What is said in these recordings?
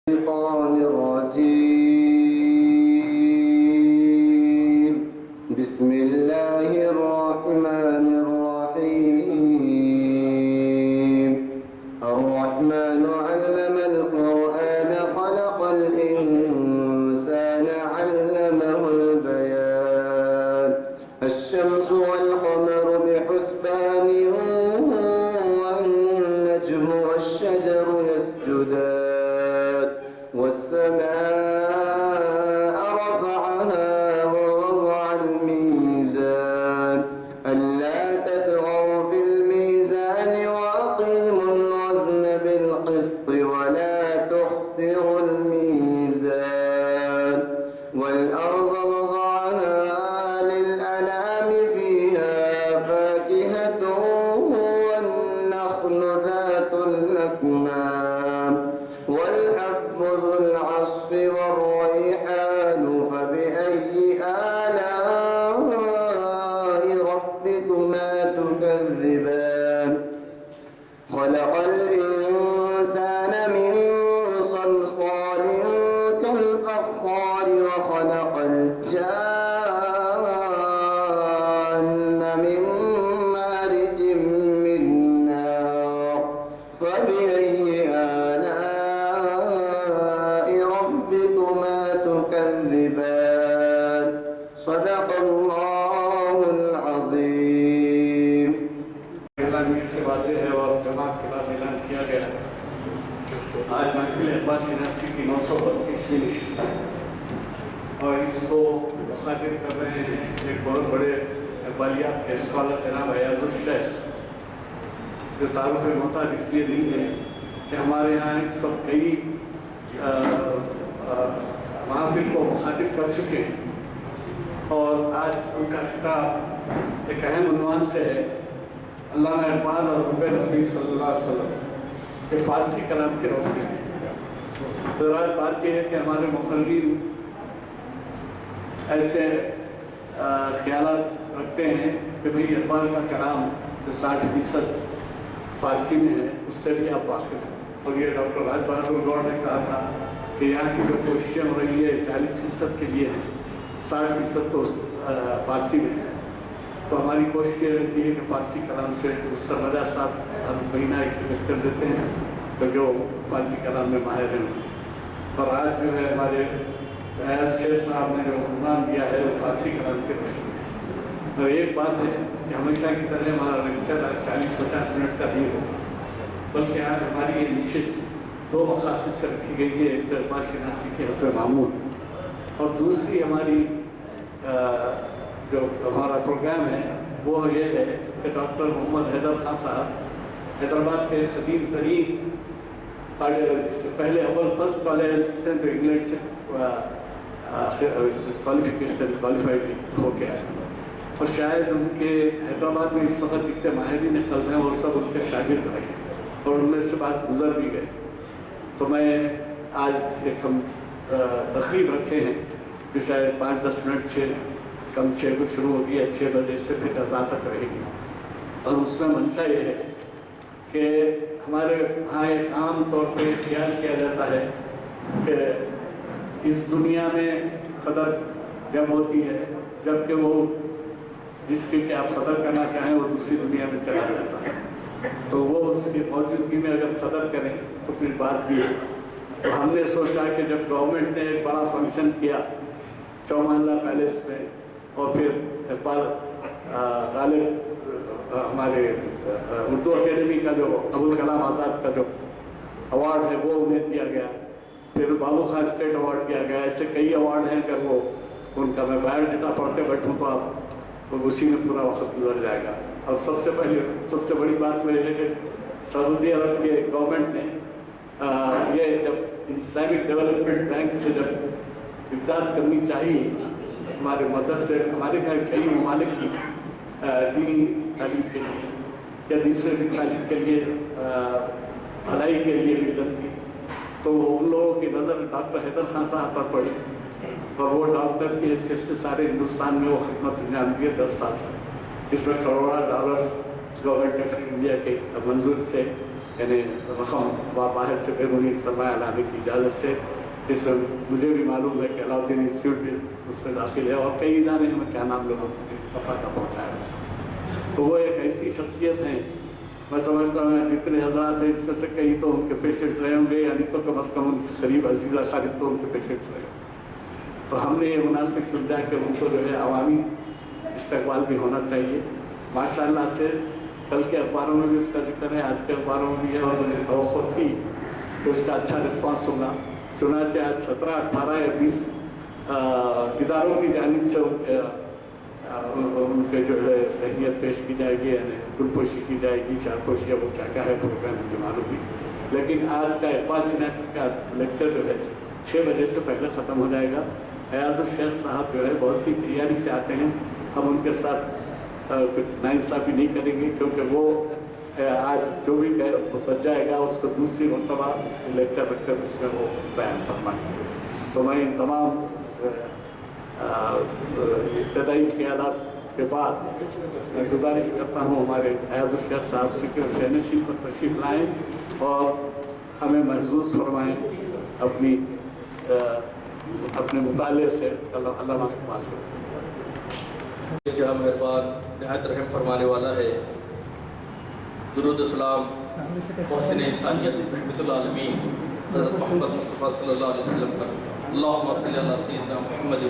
الشيطان الرجيم. بسم الله الرحمن الرحيم. الرحمن علم القرآن خلق الإنسان علمه البيان. الشمس والقمر بحسبان والنجم والشجر يسجدان والسماء رفعها ووضع الميزان ألا تطغوا في الميزان وأقيموا الوزن بالقسط ولا تخسروا الميزان والأرض وضعها للأنام فيها فاكهة والنخل ذات الأكمام والحب ذو العصف والريحان فبأي آلاء ربكما تكذبان. خلق الإنسان من صلصال كالفخار وخلق الجان من مارج من نار فبأي آلاء ربكما تكذبان. صدق الله العظيم. اعلان سے واضح ہے اور جماعت کے بعد اعلان کیا گیا. آج محفل اقبال شناسی کی 932ویں نشست ہے اور اس کو مخاطب کر رہے ہیں ایک بہت بڑے اقبالیات کے اسکالر جناب ایاز الشیخ، جو تعارف محتاج اس لیے نہیں ہے کہ ہمارے یہاں اس وقت کئی محافل کو مخاطب کر چکے ہیں اور آج ان کا خطاب ایک اہم عنوان سے ہے، علامہ اقبال اور حب نبی صلی اللہ علیہ وسلم کے فارسی کلام کی روشنی میں. ضرورت بات یہ ہے کہ ہمارے مقررین ایسے خیالات رکھتے ہیں کہ بھئی اقبال کا کلام جو 60% فارسی میں ہے اس سے بھی آپ واقف ہیں. اور یہ ڈاکٹر راج بہادر گوڑ نے کہا تھا کہ یہاں کی جو کوششیں ہو رہی ہے 40% کے لیے ہیں، 60% تو فارسی میں ہے. تو ہماری کوشش یہ رہتی ہے کہ فارسی کلام سے مستر رجا صاحب ہر مہینہ ایک لیکچر دیتے ہیں تو جو فارسی کلام میں ماہر ہیں. اور آج جو ہے ہمارے ایاز شیخ صاحب نے جو عنوان دیا ہے وہ فارسی کلام کے روشنی میں. اور ایک بات ہے کہ ہمیشہ کی طرح ہمارا لیکچر 40-50 منٹ کا نہیں ہوگا، بلکہ آج ہماری یہ نشست 2 مقاصد سے رکھی گئی ہے. ایک تو اقبال شناسی کے حسب معمول اور دوسری ہماری جو ہمارا پروگرام ہے وہ یہ ہے کہ ڈاکٹر محمد حیدر خان صاحب حیدرآباد کے قدیم ترین کارڈیولوجسٹ، پہلے اول فرسٹ کالج تو انگلینڈ سے کوالیفائڈ ہو کے آئے اور شاید ان کے حیدرآباد میں اس وقت جتنے ماہرین قلب ہیں وہ سب ان کے شاگرد رہے اور ان میں سے بعض گزر بھی گئے. تو میں آج ایک ہم تقریب رکھے ہیں جو شاید 5-10 منٹ 6 کو شروع ہوگی ہے، 6 بجے سے پھر اذان تک رہے گی. اور اس میں منشا یہ ہے کہ ہمارے ہاں ایک عام طور پہ خیال کیا جاتا ہے کہ اس دنیا میں قدر جب ہوتی ہے جبکہ وہ جس کی کہ آپ قدر کرنا چاہیں وہ دوسری دنیا میں چلا جاتا ہے. تو وہ اس کی موجودگی میں اگر قدر کریں تو پھر بات بھی ہے. تو ہم نے سوچا کہ جب گورنمنٹ نے ایک بڑا فنکشن کیا چومحلہ پیلیس میں اور پھر اقبال غالب ہمارے اردو اکیڈمی کا جو ابوالکلام آزاد کا جو ایوارڈ ہے وہ انہیں دیا گیا، پھر بابو خان اسٹیٹ ایوارڈ دیا گیا. ایسے کئی ایوارڈ ہیں، اگر وہ ان کا میں بایو ڈیٹا پڑھ کے بیٹھوں تو آپ اسی میں پورا وقت گزر جائے گا. اور سب سے بڑی بات وہ یہ ہے کہ سعودی عرب کے گورنمنٹ نے یہ جب اسلامک ڈیولپمنٹ بینک سے جب امداد کرنی چاہیے ہمارے مدرسے ہمارے کئی ممالک کی دینی تعلیم کے لیے یا دوسرے بھی تعلیم کے لیے بھلائی کے لیے ملت کی، تو ان لوگوں کی نظر ڈاکٹر حیدر خان صاحب پر پڑی اور وہ ڈاکٹر کی حیثیت سے سارے ہندوستان میں وہ خدمت انجام دیے 10 سال تک، جس میں کروڑا ڈالرز گورنمنٹ آف انڈیا کے منظور سے یعنی رقم باہر سے بیرونی سرمایہ لانے کی اجازت سے، جس میں مجھے بھی معلوم ہے کہ علاؤ الدین انسٹیٹیوٹ بھی اس میں داخل ہے، اور کئی ادارے ہیں، میں کیا نام لوں جس کا فائدہ پہنچایا۔ تو وہ ایک ایسی شخصیت ہیں، میں سمجھتا ہوں جتنے حضرات ہیں اس میں سے کئی تو ان کے پیشنٹس رہے ہوں گے، یعنی تو کم از کم ان کے قریب عزیزہ خالد تو ان کے پیشنٹس رہے ہوں۔ تو ہم نے یہ مناسب سمجھا کہ ان کو جو ہے عوامی استقبال بھی ہونا چاہیے۔ ماشاءاللہ سے کل کے اخباروں میں بھی اس کا ذکر ہے، آج کے اخباروں میں بھی ہے، اور مجھے توقع تھی کہ اس کا اچھا رسپانس ہوگا۔ چنانچہ آج 17، 18 یا 20 اداروں کی جانب سے ان کے جو ہے تہنیت پیش کی جائے گی، یعنی گلپوشی کی جائے گی، شاہپوشی، وہ کیا کیا ہے پروگرام مجھے معلوم نہیں، لیکن آج کا اقبال شناسی کا لیکچر جو ہے 6 بجے سے پہلے ختم ہو جائے گا۔ ایاز الشیخ صاحب جو ہے بہت ہی تیاری سے آتے ہیں، ہم ان کے ساتھ کچھ ناانصافی نہیں کریں گے، کیونکہ وہ آج جو بھی بچ جائے گا اس کو دوسری مرتبہ لیکچر رکھ کر اس میں وہ بیان فرمائیں گے۔ تو میں ان تمام ابتدائی خیالات کے بعد گزارش کرتا ہوں ہمارے ایاز الشیخ صاحب سے کہ شہنشین پر تشریف لائیں اور ہمیں محظوظ فرمائیں اپنے مطالعے سے۔ علامہ اقبال کو کیا مہربان نہایت رحم فرمانے والا ہے۔ درود و سلام محسن انسانیت رحمت العالمین حضرت محمد مصطفیٰ صلی اللہ علیہ وسلم پر۔ اللہم صلی علی سیدنا محمد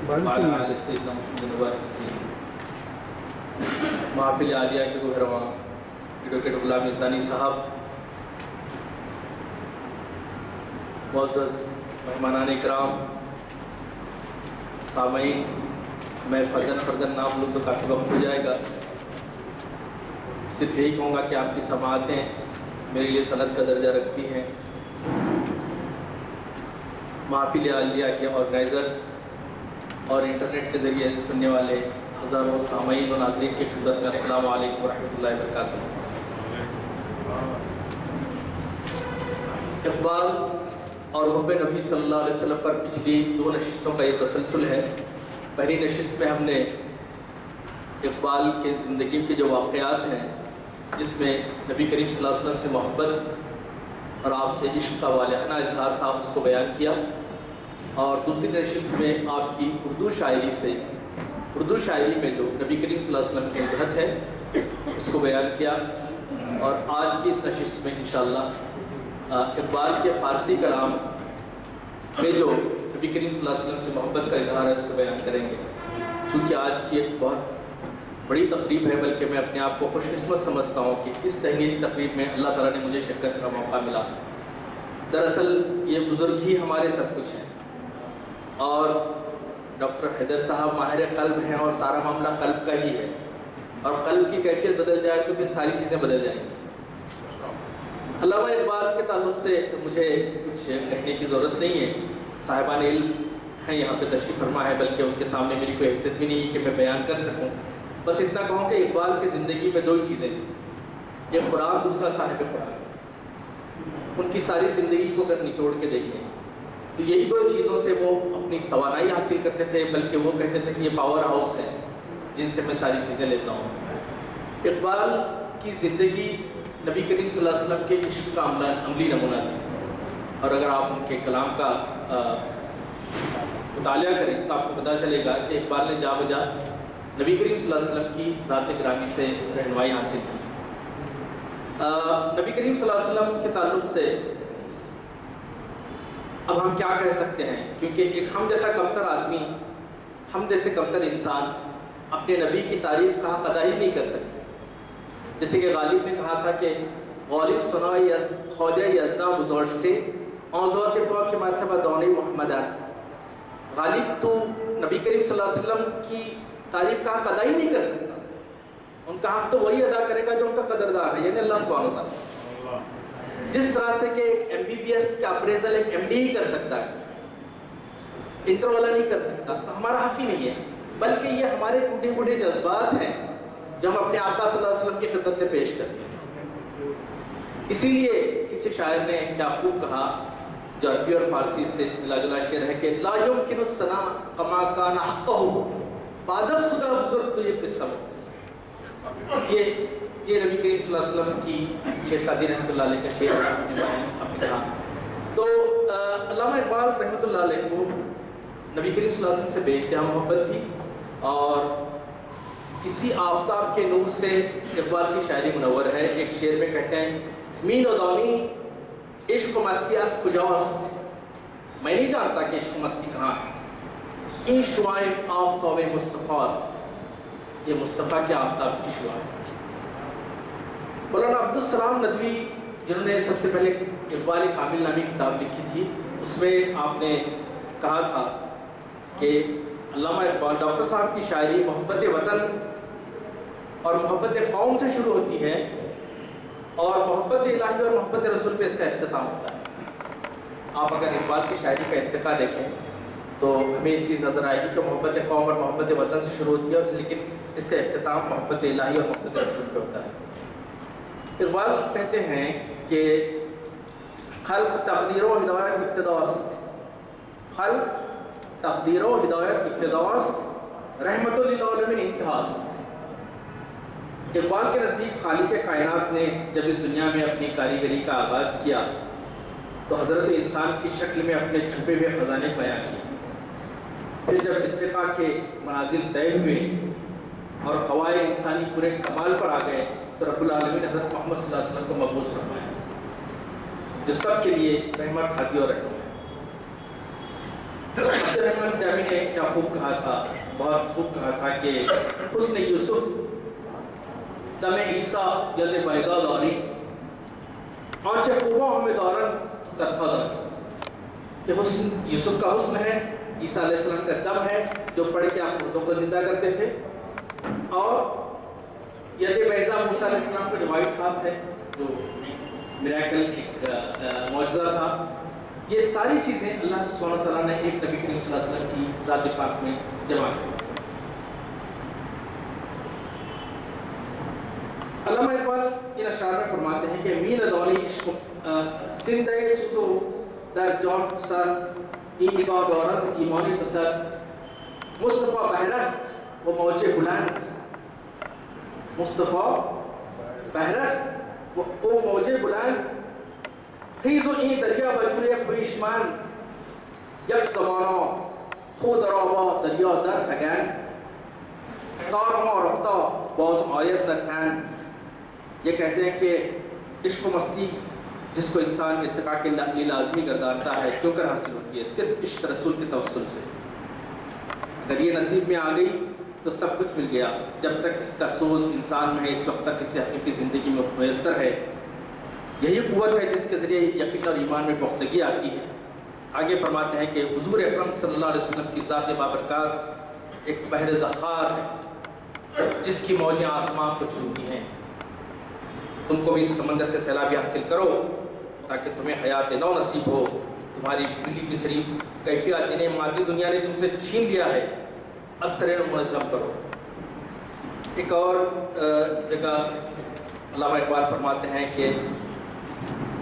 وعلی آل سیدنا محمد وبارک وسلم۔ محافل عالیہ کے گوہرواں ایڈوکیٹ غلام یزدانی صاحب، معزز مہمانان اکرام، سامعین، میں فردن نام لوں تو کافی وقت ہو جائے گا، صرف یہی کہوں گا کہ آپ کی سماعتیں میرے لیے سند کا درجہ رکھتی ہیں۔ محافل عالیہ کے آرگنائزرز اور انٹرنیٹ کے ذریعے سننے والے ہزاروں سامعین و ناظرین کی خدمت میں السلام علیکم ورحمۃ اللہ وبرکاتہ۔ اقبال اور حب نبی صلی اللہ علیہ وسلم پر پچھلی 2 نشستوں کا یہ تسلسل ہے۔ پہلی نشست میں ہم نے اقبال کے زندگی کے جو واقعات ہیں، جس میں نبی کریم صلی اللہ علیہ وسلم سے محبت اور آپ سے عشق کا والہانہ اظہار تھا، اس کو بیان کیا، اور دوسری نشست میں آپ کی اردو شاعری میں جو نبی کریم صلی اللہ علیہ وسلم کی مدحت ہے اس کو بیان کیا، اور آج کی اس نشست میں انشاءاللہ اقبال کے فارسی کلام میں جو نبی کریم صلی اللہ علیہ وسلم سے محبت کا اظہار ہے اس کو بیان کریں گے۔ چونکہ آج کی ایک بہت بڑی تقریب ہے، بلکہ میں اپنے آپ کو خوش قسمت سمجھتا ہوں کہ اس تہنیتی تقریب میں اللہ تعالیٰ نے مجھے شرکت کا موقع ملا۔ دراصل یہ بزرگ ہی ہمارے سب کچھ ہیں، اور ڈاکٹر حیدر صاحب ماہر قلب ہیں، اور سارا معاملہ قلب کا ہی ہے، اور قلب کی کیفیت بدل جائے تو پھر ساری چیزیں بدل جائیں گی۔ علامہ اقبال کے تعلق سے مجھے کچھ کہنے کی ضرورت نہیں ہے، صاحبان علم ہیں یہاں پہ تشریف فرما ہے، بلکہ ان کے سامنے میری کوئی حیثیت بھی نہیں ہے کہ میں بیان کر سکوں۔ بس اتنا کہوں کہ اقبال کی زندگی میں 2 ہی چیزیں تھیں، ایک قرآن، دوسرا صاحب قرآن۔ ان کی ساری زندگی کو اگر نچوڑ کے دیکھیں تو یہی 2 چیزوں سے وہ اپنی توانائی حاصل کرتے تھے، بلکہ وہ کہتے تھے کہ یہ پاور ہاؤس ہے جن سے میں ساری چیزیں لیتا ہوں۔ اقبال کی زندگی نبی کریم صلی اللہ علیہ وسلم کے عشق کا عملی نمونہ تھی، اور اگر آپ ان کے کلام کا مطالعہ کریں تو آپ کو پتہ چلے گا کہ اقبال نے جا بجا نبی کریم صلی اللہ علیہ وسلم کی ذات گرامی سے رہنمائی حاصل کی۔ نبی کریم صلی اللہ علیہ وسلم کے تعلق سے اب ہم کیا کہہ سکتے ہیں، کیونکہ ایک ہم جیسا کمتر آدمی، ہم جیسے کمتر انسان اپنے نبی کی تعریف کا حق ادا ہی نہیں کر سکتے۔ جیسے کہ غالب نے کہا تھا کہ غالب سنا خواجہ یزداں بزرگ تھے، اوزور کے پاک کی مرتبہ دونی محمد آسا۔ غالب تو نبی کریم صلی اللہ علیہ وسلم کی تعریف کا حق ادا ہی نہیں کر سکتا، ان کا حق تو وہی ادا کرے گا جو ان کا قدردار ہے، یعنی اللہ سبحانہ و تعالیٰ۔ جس طرح سے کہ MBBS کا اپریزل ایک MD ہی کر سکتا ہے، انٹر والا نہیں کر سکتا، تو ہمارا حق ہی نہیں ہے، بلکہ یہ ہمارے ٹوٹے پھوٹے جذبات ہیں جو ہم اپنے آقا صلی اللہ علیہ وسلم کی خدمت میں پیش کرتے ہیں۔ اسی لیے کسی شاعر نے کیا خوب کہا، جو عربی اور فارسی سے ملا جلا شعر ہے، کہ لا یمکن الثنا کما کان حقہ بعد از خدا بزرگ، تو یہ قصہ مختصر، یہ یہ نبی کریم صلی اللہ علیہ وسلم کی شیخ سعدی رحمۃ اللہ علیہ کا شعر آپ نے کہا. تو علامہ اقبال رحمۃ اللہ علیہ کو نبی کریم صلی اللہ علیہ وسلم سے بے انتہا محبت تھی، اور اسی آفتاب کے نور سے اقبال کی شاعری منور ہے. ایک شعر میں کہتے ہیں مین و دانی عشق و مستی از کجاست، میں نہیں جانتا کہ عشق و مستی کہاں ہے، این شعاع آفتاب مصطفیٰ است، یہ مصطفیٰ کے آفتاب کی شعاع ہے. مولانا عبدالسلام ندوی جنہوں نے سب سے پہلے اقبال کامل نامی کتاب لکھی تھی، اس میں آپ نے کہا تھا کہ علامہ اقبال ڈاکٹر صاحب کی شاعری محبت وطن اور محبت قوم سے شروع ہوتی ہے، اور محبت الہی اور محبت رسول پہ اس کا اختتام ہوتا ہے. آپ اگر اقبال کی شاعری کا ارتقا دیکھیں تو ہمیں یہ چیز نظر آئے گی کہ محبت قوم اور محبت وطن سے شروع ہوتی ہے، لیکن اس کا اختتام محبت الہی اور محبت رسول پہ ہوتا ہے. اقبال کہتے ہیں کہ خلق تقدیر و ہدایت ابتدا است، خلق تقدیر و ہدایت ابتدا است، رحمت للعالمین انتہا است. اقبال کے نزدیک خالق کائنات نے جب اس دنیا میں اپنی کاریگری کا آغاز کیا تو حضرت انسان کی شکل میں اپنے چھپے ہوئے خزانے بیان کیے. پھر جب ارتقاء کے منازل طے ہوئے اور قواعد انسانی پورے کمال پر آ گئے تو رب العالمین حضرت محمد صلی اللہ علیہ وسلم کو مبعوث فرمایا، جو سب کے لیے رحمت ہادی اور رحمت ہے. عبد الرحمن جامی نے کیا خوب کہا تھا، بہت خوب کہا تھا کہ حسن یوسف دم عیسیٰ ید بیضا داری، آنچ خوبا ہمیں دارن تدفع داری. کہ حسن یوسف کا حسن ہے، عیسیٰ علیہ السلام کا دم ہے جو پڑھ کے آپ مردوں کو زندہ کرتے تھے، اور ید بیضا موسیٰ علیہ السلام کا جو وائٹ ہاتھ ہے جو میراکل ایک معجزہ تھا. یہ ساری چیزیں اللہ سبحانہ وتعالیٰ نے ایک نبی کریم صلی اللہ علیہ وسلم کی ذات پاک میں جمع کی. علامہ اقبال ان اشعار میں فرماتے ہیں کہ مین دانی عشق زندہ سوزو در جان سر ایگا دارد ایمانی تصد، مصطفیٰ بہرست و موج بلند، مصطفیٰ بہرست و موج بلند، خیز و این دریا بجوی خویشمن، یک زمانا خود رابا دریا در فگن، تار ما رفتا باز آید نتن. یہ کہتے ہیں کہ عشق و مستی جس کو انسان ارتقاء کے لیے لازمی گردانتا ہے کیوں کر حاصل ہوتی ہے؟ صرف عشق رسول کے توسل سے. اگر یہ نصیب میں آ گئی تو سب کچھ مل گیا. جب تک اس کا سوز انسان میں ہے اس وقت تک اسے حقیقی زندگی میں میسر ہے. یہی قوت ہے جس کے ذریعے یقین اور ایمان میں پختگی آتی ہے. آگے فرماتے ہیں کہ حضور اکرم صلی اللہ علیہ وسلم کی ذات بابرکات ایک بحر زخار ہے جس کی موجیں آسمان کو چھوتی ہیں. تم کو بھی اس سمندر سے سیلابی حاصل کرو تاکہ تمہیں حیات نو نصیب ہو. تمہاری بلی بسری کیفیات جنہیں مادی دنیا نے تم سے چھین لیا ہے اثر منظم کرو. ایک اور جگہ علامہ اقبال فرماتے ہیں کہ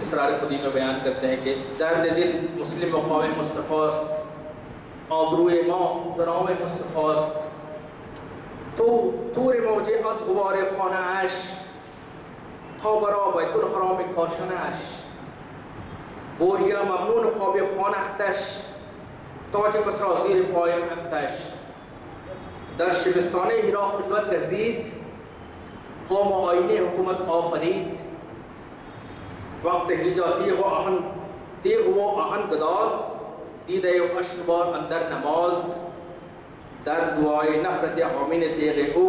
اسرار خودی میں بیان کرتے ہیں کہ درد دل مسلم و قوم مصطفیٰ است، آبروئے ماں زراؤں مصطفیٰ است، تو تور موجے از غبار خانہ عش، تا برا بیت الحرام کاشنش، بوریا ممنون خواب خانختش، تاج بسرا زیر پای امتش، در شبستان ہیرا خلوت گزید، قوم آینه حکومت آفرید، وقت ہجا تیغ و آهن گداز، دیده و اشکبار اندر نماز، در دعای نفرت حامین تیغ او،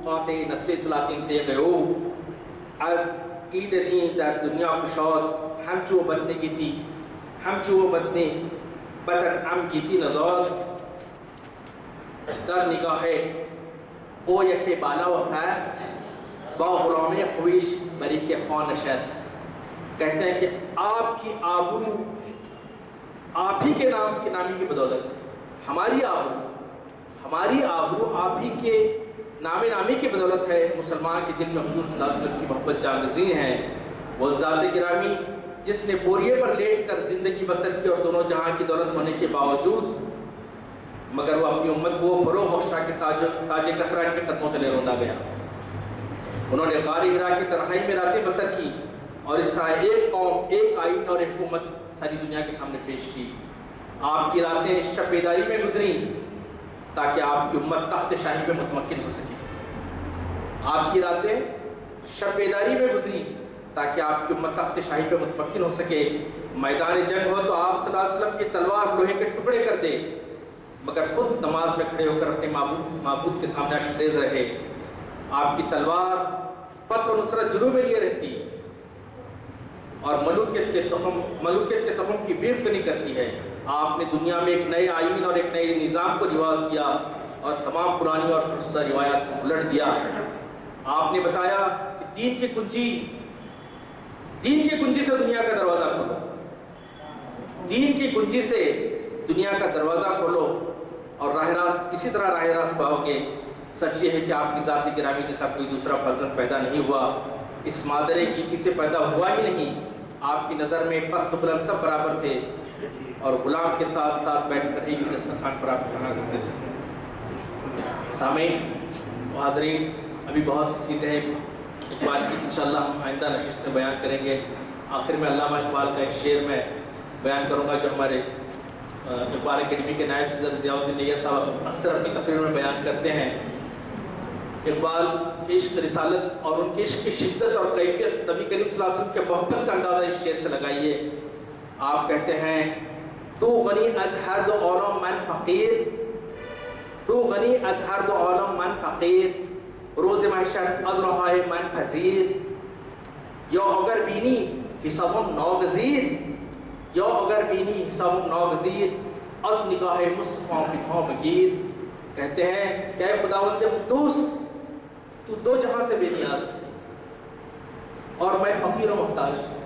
قاطع نسل سلاطین تیغ او، از عید دین در دنیا کشاد، همچو بدن گیتی همچو بدن ام گیتی نزاد، در نگاه او یک بالا و پست، با غلام خویش بریک خان نشست. کہتے ہیں کہ آپ کی آبرو آپ ہی کے نام کی نامی کی بدولت ہے. ہماری آبرو آپ ہی کے نامی کی بدولت ہے. مسلمان کے دل میں حضور صلی اللہ علیہ وسلم کی محبت جاگزین ہے. وہ ذات گرامی جس نے بوریے پر لیٹ کر زندگی بسر کی اور دونوں جہاں کی دولت ہونے کے باوجود مگر وہ اپنی امت کو فروغ بخشا کے تاج کسرا کے قدموں تلے روندا گیا. انہوں نے غار ہرا کی تنہائی میں راتیں بسر کی اور اس طرح ایک قوم، ایک آئین اور ایک حکومت ساری دنیا کے سامنے پیش کی۔ آپ کی راتیں شب بیداری میں گزریں تاکہ آپ کی امت تخت شاہی پہ متمکن ہو سکے۔ آپ کی راتیں شب بیداری میں گزریں تاکہ آپ کی امت تخت شاہی پہ متمکن ہو سکے۔ میدان جنگ ہو تو آپ صلی اللہ علیہ وسلم کی تلوار لوہے کے ٹکڑے کر دے، مگر خود نماز میں کھڑے ہو کر اپنے معبود کے سامنے اشکریز رہے۔ آپ کی تلوار فتح و نصرت جلوہ میں لیے رہتی اور ملوکیت کے تخم کی بیخ کنی کرتی ہے۔ آپ نے دنیا میں ایک نئے آئین اور ایک نئے نظام کو رواج دیا اور تمام پرانی اور فرسودہ روایات کو الٹ دیا۔ آپ نے بتایا کہ دین کی کنجی سے دنیا کا دروازہ کھولو، دین کی کنجی سے دنیا کا دروازہ کھولو اور راہ راست اسی طرح راہ راست پاؤ گے۔ سچ یہ ہے کہ آپ کی ذات گرامی جیسا کوئی دوسرا فرزند پیدا نہیں ہوا، اس مادر گیتی سے پیدا ہوا ہی نہیں۔ آپ کی نظر میں پست بلند سب برابر تھے اور غلام کے ساتھ ساتھ بیٹھ کر ایک ہی دسترخوان پر آپ کھانا کھاتے تھے۔ سامعین و حاضرین، ابھی بہت سی چیزیں ہیں اقبال کی انشاءاللہ ہم آئندہ نشست میں بیان کریں گے۔ آخر میں علامہ اقبال کا ایک شعر میں بیان کروں گا جو ہمارے اقبال اکیڈمی کے نائب صدر ضیاء الدین نیّر صاحب اکثر اپنی تقریر میں بیان کرتے ہیں۔ اقبال کی عشق رسالت اور ان کے عشق کی شدت اور کیفیت نبی کریم صلی اللہ علیہ وسلم کے محبت کا اندازہ اس شعر سے لگائیے۔ آپ کہتے ہیں تو غنی از ہر دو عالم من فقیر، تو غنی از ہر دو عالم من فقیر، روز محشر از رہائے من پذیر، یا اگر بینی حساب ناگزیر، یا اگر بینی حساب ناگزیر، از نگاہ مصطفیٰ پنہاں بگیر۔ کہتے ہیں کہ اے خداوند قدوس، تو دو جہاں سے بے نیاز ہے اور میں فقیر و محتاج ہوں۔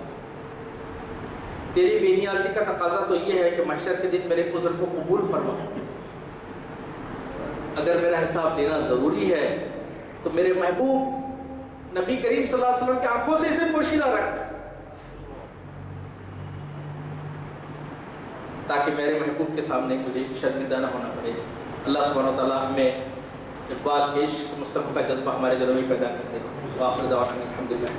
تیری بے نیازی کا تقاضا تو یہ ہے کہ محشر کے دن میرے عذر کو قبول فرما۔ اگر میرا حساب لینا ضروری ہے تو میرے محبوب نبی کریم صلی اللہ علیہ وسلم کی آنکھوں سے اسے پوشیدہ رکھ تاکہ میرے محبوب کے سامنے مجھے شرمندہ نہ ہونا پڑے۔ اللہ سبحانہ و تعالیٰ ہمیں اقبال کے عشق مصطفیٰ کا جذبہ ہمارے دلوں میں پیدا کر دے۔ وآخر دعوانا الحمدللہ۔